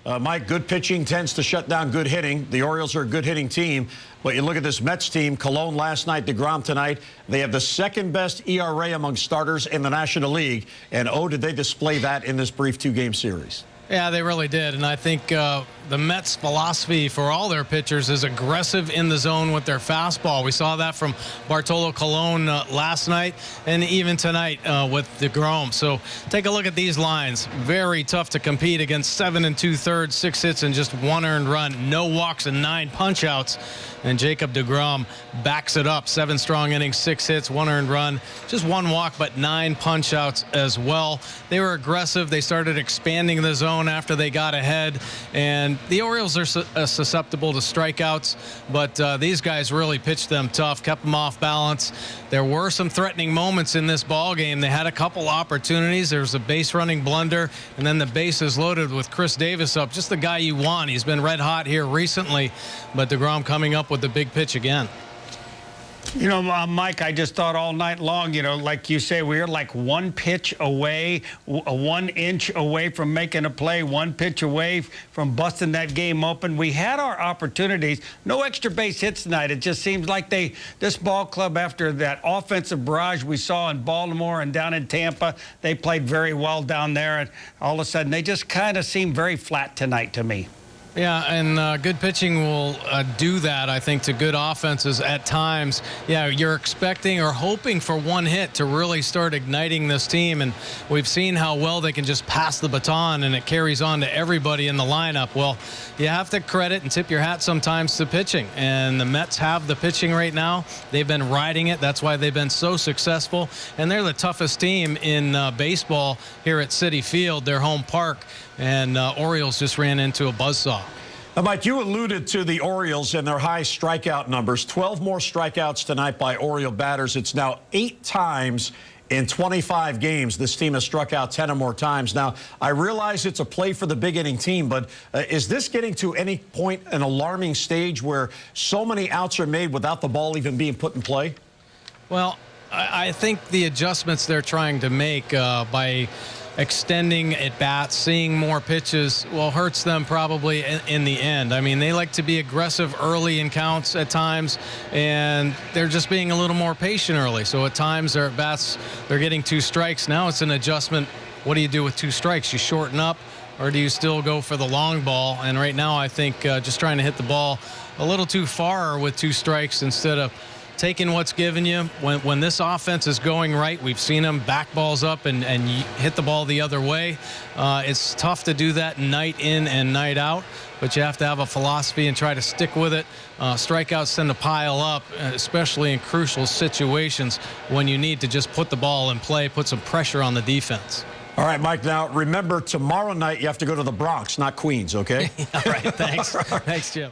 Mike, good pitching tends to shut down good hitting. The Orioles are a good hitting team. But you look at this Mets team, Cologne last night, DeGrom tonight. They have the second best ERA among starters in the National League. And, oh, did they display that in this brief two-game series. Yeah, they really did. And I think the Mets' philosophy for all their pitchers is aggressive in the zone with their fastball. We saw that from Bartolo Colon last night and even tonight with DeGrom. So take a look at these lines. Very tough to compete against 7 2/3, 6 hits and just 1 earned run. No walks and 9 punch-outs. And Jacob DeGrom backs it up. 7 strong innings, 6 hits, 1 earned run. Just 1 walk, but 9 punch-outs as well. They were aggressive. They started expanding the zone after they got ahead. And the Orioles are susceptible to strikeouts, but these guys really pitched them tough, kept them off balance. There were some threatening moments in this ball game. They had a couple opportunities. There was a base-running blunder, and then the bases loaded with Chris Davis up. Just the guy you want. He's been red hot here recently, but DeGrom coming up with the big pitch again. You know, Mike, I just thought all night long, like you say, we were like 1 pitch away, 1 inch away from making a play, 1 pitch away from busting that game open. We had our opportunities. No extra base hits tonight. It just seems like this ball club, after that offensive barrage we saw in Baltimore and down in Tampa, they played very well down there. And all of a sudden, they just kind of seem very flat tonight to me. Yeah, and good pitching will do that, I think, to good offenses at times. Yeah, you're expecting or hoping for 1 hit to really start igniting this team, and we've seen how well they can just pass the baton, and it carries on to everybody in the lineup. Well, you have to credit and tip your hat sometimes to pitching, and the Mets have the pitching right now. They've been riding it. That's why they've been so successful, and they're the toughest team in baseball here at Citi Field, their home park, and Orioles just ran into a buzzsaw. Now, Mike, you alluded to the Orioles and their high strikeout numbers. 12 more strikeouts tonight by Oriole batters. It's now 8 times in 25 games. This team has struck out 10 or more times. Now, I realize it's a play for the big inning team, but is this getting to any point an alarming stage where so many outs are made without the ball even being put in play? Well, I think the adjustments they're trying to make by extending at bats, seeing more pitches, well, hurts them probably in the end. I mean, they like to be aggressive early in counts at times, and they're just being a little more patient early. So at times their at bats, they're getting 2 strikes. Now it's an adjustment. What do you do with 2 strikes? You shorten up, or do you still go for the long ball? And right now I think just trying to hit the ball a little too far with 2 strikes instead of taking what's given you. When this offense is going right, we've seen them back balls up and hit the ball the other way. It's tough to do that night in and night out, but you have to have a philosophy and try to stick with it. Strikeouts tend to pile up, especially in crucial situations when you need to just put the ball in play, put some pressure on the defense. All right, Mike, now remember, tomorrow night you have to go to the Bronx, not Queens, okay? All right, thanks. Thanks, Jim.